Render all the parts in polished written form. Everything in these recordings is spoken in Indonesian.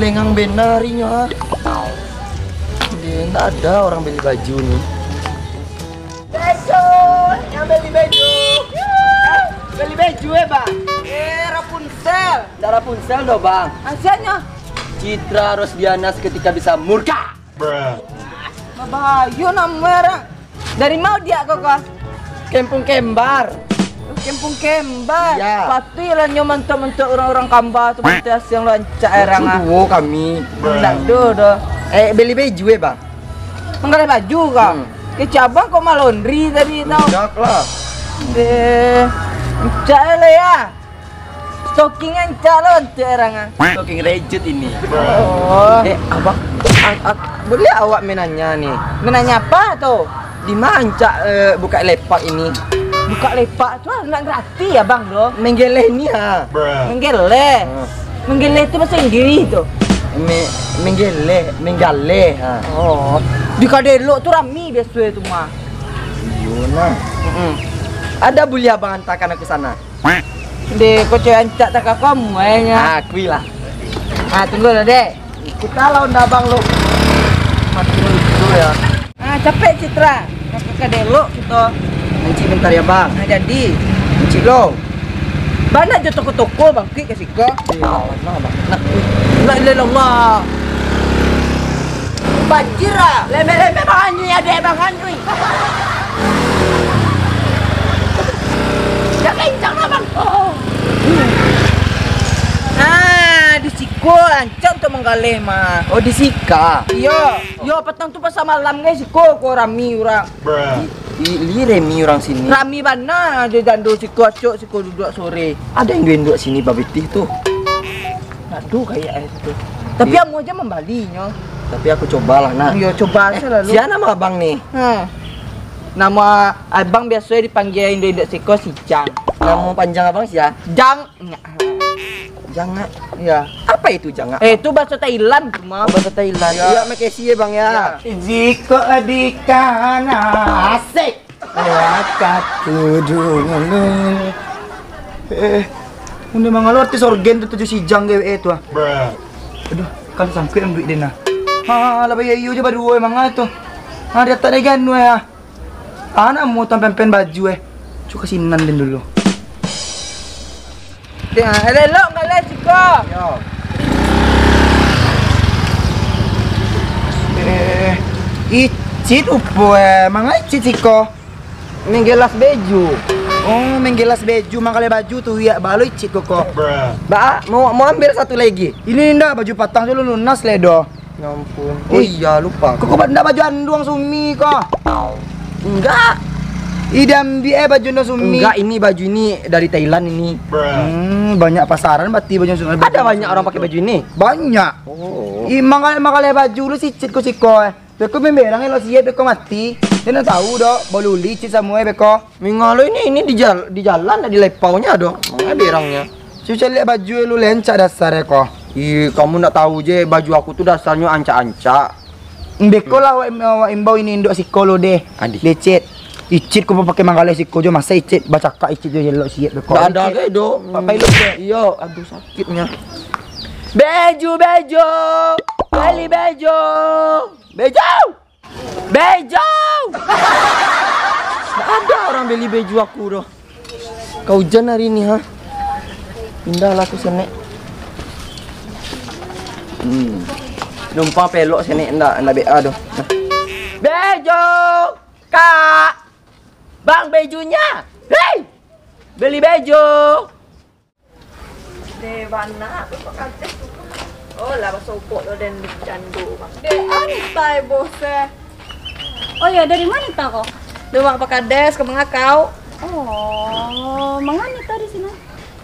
lengang benar harinya. Tidak ada orang beli baju nih. Baju, yang beli baju. Beli baju ya bang? Rapunzel. Rapunzel dong bang. Asianya. Citra Rosdiana ketika bisa murka. Bahayu namanya. Dari mau dia kok? Kampung Kembar. Kampung Kembar. Ya. Pasti lah mentok-mentok orang-orang Kembar tuh pentas yang lancak erang. Tuh kami. Enggak doh. Beli baju ya bang? Mengenai baju kak? Ke cabang kok mah laundry tadi tau? Enggak lah. Encak lah ya. Stocking encak lah untuk erang. Stocking rejut ini. Oh. Abang, boleh awak menanya nih? Menanya apa tuh? Di mana Encak buka lepak ini? Buka lepak tuh nggak gratis ya bang doh? Menggele nih ha. Menggele. Menggele itu bahasa Inggris tuh. Menggale ha. Oh. Di Kadelo tuh rami biasa itu mah. Yuna. Ada boleh abang hantarkan aku sana? Di kocok encak tak kamu kayaknya. Akui lah. Tunggu lah dek. Kita lawan abang lu. Mati dulu ya. Capek Citra. Ke Kadelo kita. Encik bentar ya bang. Jadi. Encik lo. Mana aja toko-toko bang Ki kasih kau. Nah, Allah. Banjir ah. Leme-leme bang Anjui ya dek bang Anjui. Ya kencang lah bang. Di Siko lancang untuk menggalih mah. Oh di Sika. Iya. Yo petang tuh pas malam guys Siko kok rami orang. Li remi orang sini. Rami mana ada dandu Siko acok Siko duduk sore. Ada yang duduk sini babitih tuh. Aduh kayak itu. Tapi kamu aja membalinya. Tapi aku cobalah nah. Yo coba aja lalu. Siapa nama abang nih? Nama abang biasanya dipanggil Indo Siko si Jang. Nama panjang abang sih ya? Jang. Jangan. Ya. Apa itu jangan? Itu bahasa Thailand cuma. Bahasa Thailand. Ya. Iya, makasih ya bang ya. Jika dikana asik. Wakatu dulu. Udah mangal artis organ tuh 7 sijang gawe itu ah. Aduh, kan sangkut yang duit dena. Lah bayi iyo aja berdua emang itu. Dia tak ada ganu ya. Anak mau tampen baju Cuka sinan din dulu. Ya, elok ngalah Siko. Yo. Icit upo mangai icit Siko. Menggelas baju. Oh, menggelas baju, mangkale baju tuh ya, balo icit koko. Ba, mau ambil satu lagi. Ini ndak baju patang dulu lunas ledo. Ya ampun. Oh iya lupa. Koko ndak baju anduang sumi kok. Enggak. Idam baju no sumi. Enggak, ini baju ini dari Thailand ini. Banyak pasaran berarti baju sumi. Ada banyak orang pakai baju ini. Banyak. Oh. Mangkale baju lu sicit ko Siko. Beko memberang lo siap beko mati. Dia tahu dok, bolu licit semua beko. Mingalo ini di jalan di lepaunya dong. Mana berangnya? Cuci lihat baju lu lencak dasarnya kok. Ih, kamu ndak tahu je baju aku tuh dasarnya ancak-ancak. Beko lah wa imbau ini induk Siko lo deh. Adi. Licit. Icit ko pakai mangkale Siko jo masa icit baca kak icit jo lo siap beko. Enggak ada ge do. Papai lu deh. Iya, aduh sakitnya. Baju. Beli baju. Nggak ada orang beli baju aku doh. Kau hujan hari ini ha? Pindah lah aku senek. Numpang pelok sini enggak BA doh. Nah. Bejo, Kak. Bang bejunya. Hei. Beli bejo. Devana apa kate? Oh, lah sopok lo dan candu. De antai bose. Oh ya, dari mana tak kok? Dewa apa kades ke mengakau? Oh, mangani tadi sini.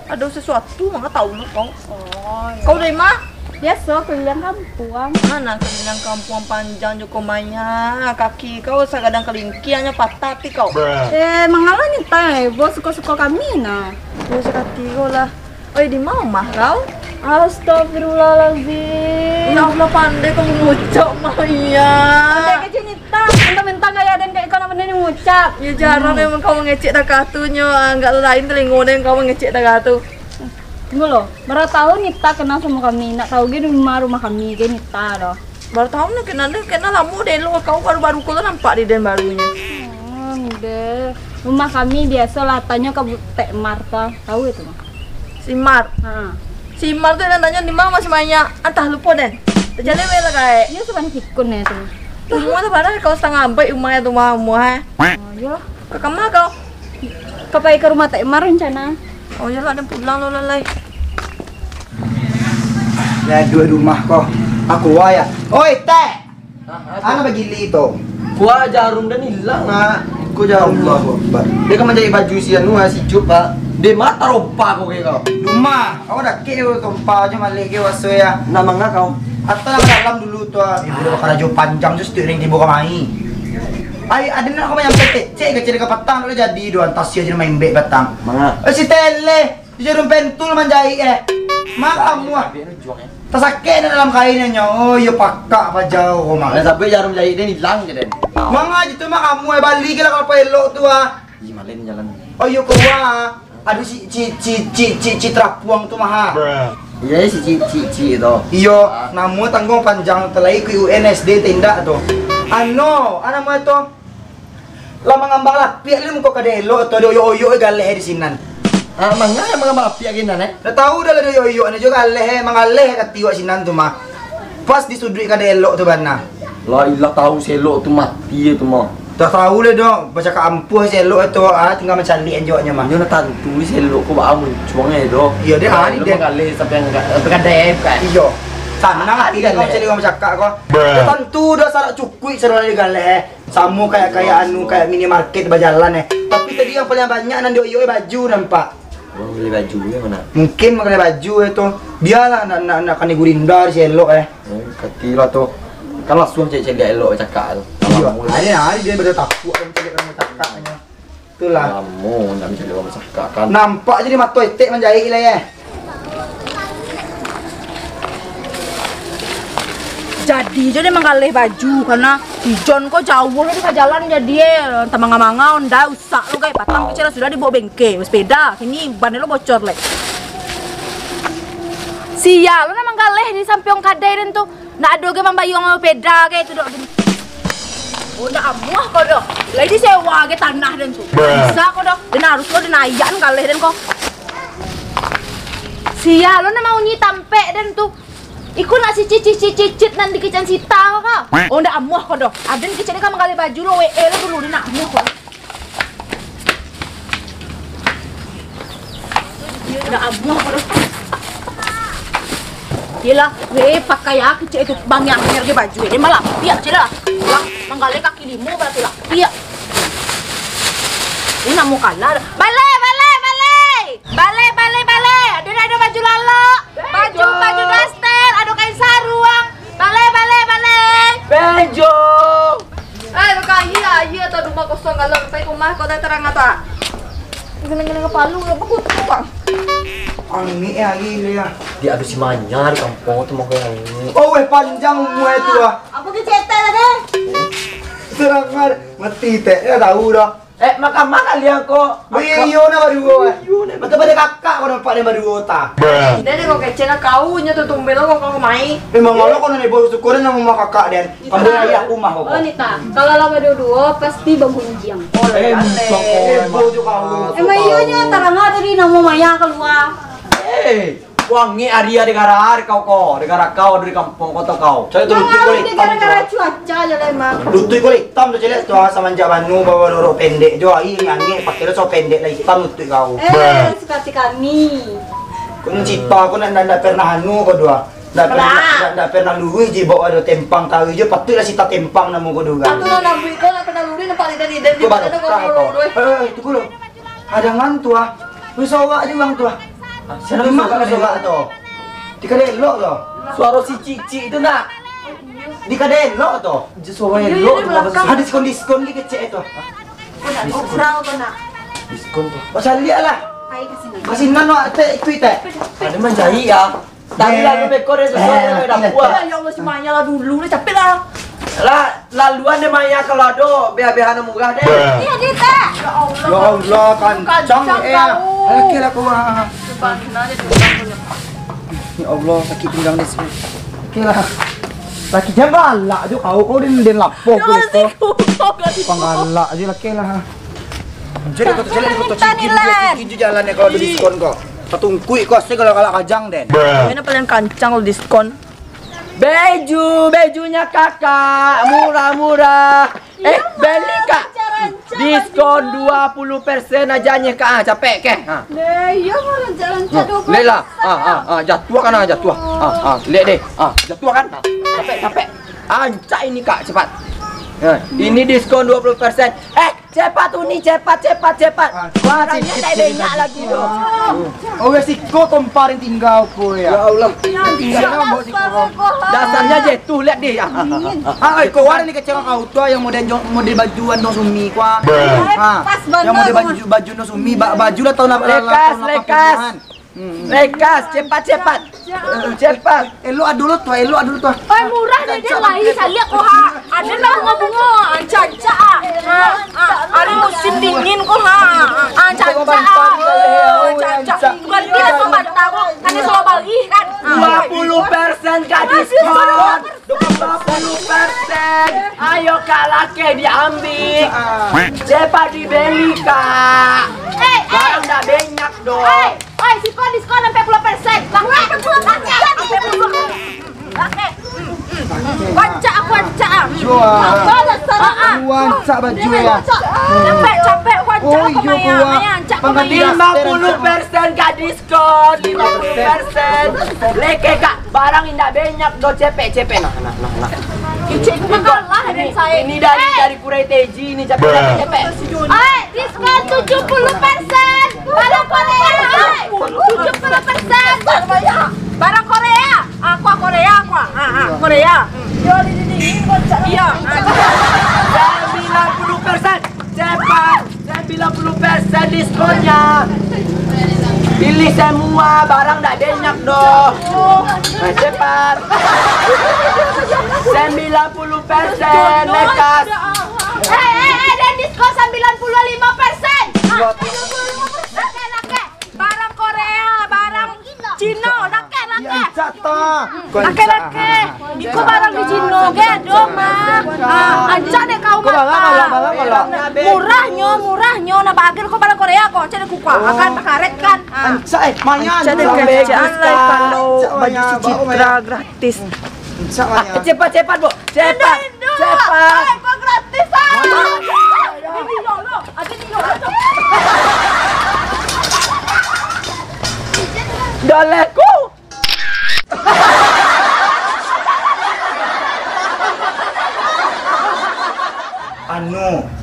Ada sesuatu mangga tahu lo kau. Oh, ya. Kau dari mana? Biasa keliling kampung. Mana keliling kampung panjang jokomanya kaki kau sagadang kelingkiannya patah ti kau. Mangalani tay, bos suka-suka kami nah. Terus kaki kau lah. Oh, di mau mah kau? Astagfirullahaladzim. Ya Allah pandai kau ngucap mah iya. Ada kecil nita, mentang-mentang gaya dan kayak kau bener ngucap. Ya jarang emang kau ngecek dah katunya, enggak lain telingonen kau ngecek dah katu. Tunggu loh, berapa tahun Nita kenal sama kami? Nak tahu gini rumah kami, gini Nita loh. Baru tahun nih kenal lama deh lo. Kau baru kau nampak di den barunya. Deh. Rumah kami biasa latanya ke Tek Marta. Tahu itu mah? Si Mar. Heeh. Si Mar tuh nanya di mana masih banyak. Entah lupa den. Terjadi bela kayak. Iya sebanyak pikun ya tuh. Rumah tuh padahal kau setengah sampai rumahnya tuh mau ha. Oh iya. Ke kamar kau. Kapai ke rumah Tek Mar rencana. Oh ya lah, ada pulang lo lalai. Ya dua rumah kok. Aku ya. Oi, Teh. Ana bagi itu. Gua jarum dan hilang nak. Ku jarum Allah Akbar. Dia kan menjadi baju si anu si Cup pak. Dia mata ropa kau kayak kau. Rumah, aku dah keu tumpah aja malik ke waso ya. Namanya kau. Atau nama dalam dulu tuh. Ibu udah bakal raju panjang terus tuh ring dibawa mai. Ay, ada nak aku main pete. Cek kecil ke petang udah jadi doan tas aja main bek batang. Mana? Si Tele, si jarum pentul manjai Makamu ah. Tasake na dalam kainnya. Oh, yo pakak pa jauh kau Ada sampai jarum jahit dia hilang je den. Mga gitu mah kamu balik lah kalau pelok tuh ah. Ih malen jalan. Oh yo kau ah. Aduh si trapuang tuh mah. Iya si Cici itu. Iyo, namu tanggung panjang telai ku UNSD tindak tuh. Ano mo ito? Lamang ambang lapi, alam mo ko kadelo to do yo galeh di sinan. Ah mangga yang mga api akin na Na tahu dah do yo ano jo galeh mga leh katiwa sinan tuh mah. Pas disudui kadelo tuh bana. La ilah tahu selo tu mati itu mah. Tak tahu le dong, baca ka ampuh selo itu tinggal mencari anjoknya mah. Nyo na tantu selo ko ba amo chuang itu. Iya dia Di dia. kali sampai enggak kadep kan. Iyo. Sana tidak kau cari kau cakap kau. Ya tentu dah sarak cukui seruan di galeh. Samu kayak kayak minimarket berjalan Tapi tadi yang paling banyak nanti yo baju nampak. Mau beli baju ya mana? Mungkin mengenai baju itu. Biarlah nak kan gurindar si elok Katila tuh. Kan langsung cek dia elok cakap tu. Iya. Hari dia berada takut kan cari kamu cakapnya. Itulah. Kamu nak mencari orang cakap kan. Nampak jadi mata etek menjahit lah ya. Jadi dia menggalih baju karena Dijon kok jauh lo di jalan jadi tamang-manga ndak usah lo kayak patang kecil sudah dibawa bengke sepeda kini ban lo bocor lek. Sia lo namang galih di samping kadai dan tuh ndak ada ge mambayu sama sepeda kayak itu dok. Oh ndak amuah kok dok. Lagi sewa ge tanah dan tuh. Bisa kok dok. Dan harus lo denayan galih dan kok. Sia lo nama unyi tampe dan tuh. Iku nak si cicit nanti kecan sita kok. Oh ndak amuah kok dok. Aden kecan kan menggali baju lo WE lo dulu dia nak amuah kok. Dia ndak amuah kok dok. Yelah, WE pakai ya kecil itu bang yang nyerge baju ini malah piak cila. Lang menggali kaki limo berarti lah. Piak. Ini nak mau kalah. Bale. Ada baju lalo. Baju daster, ada kain sarung. Bale. Bejo. Lo kaya iya atau rumah kosong kalau sampai rumah kau terang apa? Gini kepala lu apa kau tuang? Angin lagi ya. Dia ada si manya di kampung tu mau kayak ini. Oh panjang umur itu Apa ke cetel deh? Serangan mati teh ya tahu dah. Makan liang kok. Iyo na baru Betul pada kakak kau nampak dia baru ta. Dede kok kecena kau nya tuh tumbel lo kok main. Memang kalau kau nanti bawa syukuran sama mak kakak dan kamu ayah aku mah kok. Oh Nita, kalau lama dua pasti bangunjang. Bojo kau. Emang iya nya tarang dari nama Maya keluar. Wangi Arya negara kau dari kampung kota kau. Saya terus Nah, gara-gara cuaca aja lah emang. Lutui kau hitam tu jelek tu sama Banu bawa lorok pendek jo ini nyanyi pakai so pendek lah hitam lutui kau. Seperti kami. Kau mencipta kau nak pernah anu kau dua. Nak pernah luwi je bawa ada tempang tahu je patutlah sita tempang namu kau dua. Aku nak nabi kau nak kena luri nampak tidak di Kau baru kau. Itu kau. Ada ngantu ah. Wis awak je bang tu ah. Siapa makan sorak tu? Di kadelok tu. Suara si Cici itu nak. Di kadelok tu. Suara elok. Ada diskon kecil tu. Obrol kau nak. Diskon tu. Pasal lihat lah. Hai kesini. Masih nano teh tweet eh. Ada menjahit ya. Tadi lalu bekor dia sesuatu yang dah puas. Ya Allah si Maya lah dulu dia capek lah. Laluan dia Maya kalau ada biar-biar murah deh. Iya Nita. Ya Allah. Ya Allah kancang eh. Laki lah kau. Ya Allah, sakit pinggang ni semua. Okey lah. Laki jangan galak je kau din lapo ko dito. Panggalak je laki lah. Jadi kau tu jalan jalan ni kalau ada diskon kau. Patungkui kau sih kalau galak kajang den. Mana paling kancang lo diskon. Bajunya kakak murah-murah. Beli kak. Diskon 20% ajanya kak. Capek ke? Iya mau jalan jatuh. Lela. Jatuh kan jatuh. Lihat deh. Jatuh kan? Capek. Ancak ini kak cepat. Ini diskon 20%. Cepat Uni, cepat. Barangnya tak banyak lagi loh. Oh ya si kau komparin tinggal ko ya. Ya Allah. Dasarnya jatuh lihat deh. Kau ada ni kecewa kau tu yang model bajuan dong sumi kuah. Yang model baju dong sumi baju lah tahun Lekas, cepat. Elo dulu tuh. Ay, murah na dia lahi sa liak ko ha. Ada na bunga-bunga, anca-anca Ada musim dingin ko ha. Anca-anca Anca-anca. Bukan kita pembantah ko. Kan sama bali kan. 20% kak diskon. 20%. Ayo kak laki diambil. Cepat dibeli kak. Barang dah banyak dong. Oi, si kau diskon sampai 10%. Wanca. Wanca baju ya. Capek wanca aku maya. Anca aku maya. 50% kak diskon. 50%. Leke kak, barang indah banyak do cepet. Nah. Cik kalah dari saya. Ini dari Kurai Teji ini cepet. Diskon 70%. Barang Korea. 70%. Barang Korea. Korea. Korea. Iya. 90%. Cepat. 90% diskonnya. Pilih semua, barang tak banyak dong. Cepat. 90% lekas. Dan diskon 95%. Laki. Barang Korea, barang Cina, laki. Laki. Iko barang di Cina, gedo mah. Anca deh kau mata. Murahnya, na bagir ko barang Korea ko, cari kuka, akan pakaret kan. Anca manyan. Anca deh kerjaan lah kalau baju si Citra gratis. Anca manyan. Cepat, Bu. Cepat. Kok gratis Doleku.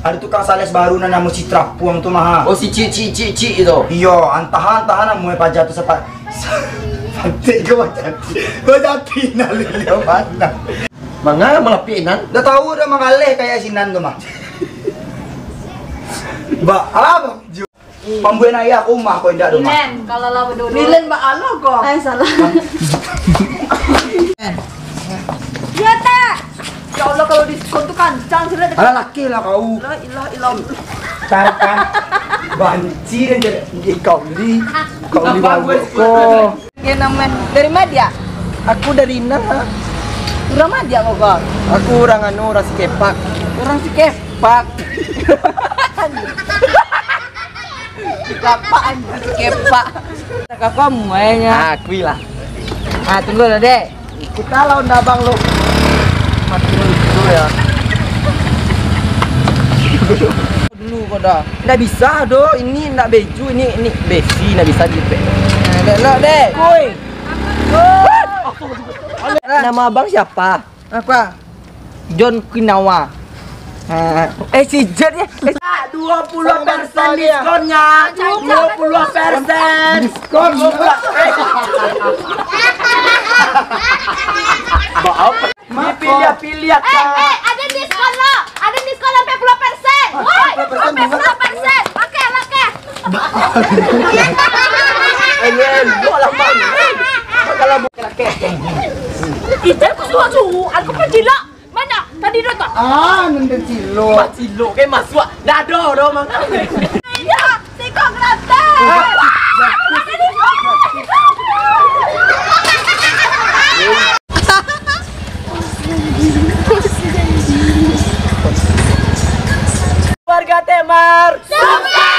Ada tukang sales baru na namo si Trapuang tu maha. Oh si Ci itu. Iyo, antahan mo pajat tu sepat. Santai kau jati na liliw mana. Mga malapinan. Dah tahu dah mengalih kayak sinan tu mah. Apa? Pambuin ayah aku mah kau indah rumah. kalau lah berdua. Nilen mbak alo kok. Salah. Ya tak. Ya Allah kalau diskon tuh kancang sudah. Alah laki lah kau. La ilaha illallah. Tarkan. Banci dan jadi kau beli bagus kok. Ya namanya dari media. Aku dari Nah. Kurang media kok kau. Aku orang si kepak. Orang si kepak. Kapaan kepak. Kakak muanya. Aku lah. Tunggu lah dek. Kita lawan abang lu. Mati dulu ya. Dulu kok dah. Nggak bisa do. Ini nggak baju. Ini besi. Nggak bisa gitu. Nah, dek. Kuy. Nama abang siapa? Apa? John Kinawa. Si Jet ya. 20% diskonnya. 20%. Diskon. Pilih ya. Ada diskon lo. Ada diskon sampai 10%. Woi, sampai 10%. Oke. Bola bang. Kalau bukan laki. Ijal ko suhu. Aku pajila. Mana? Tadi do tak? Nandun silo. Macilo kayak masuk. Dado do mang. Iya, siko gratis. Tekmar. Sukses!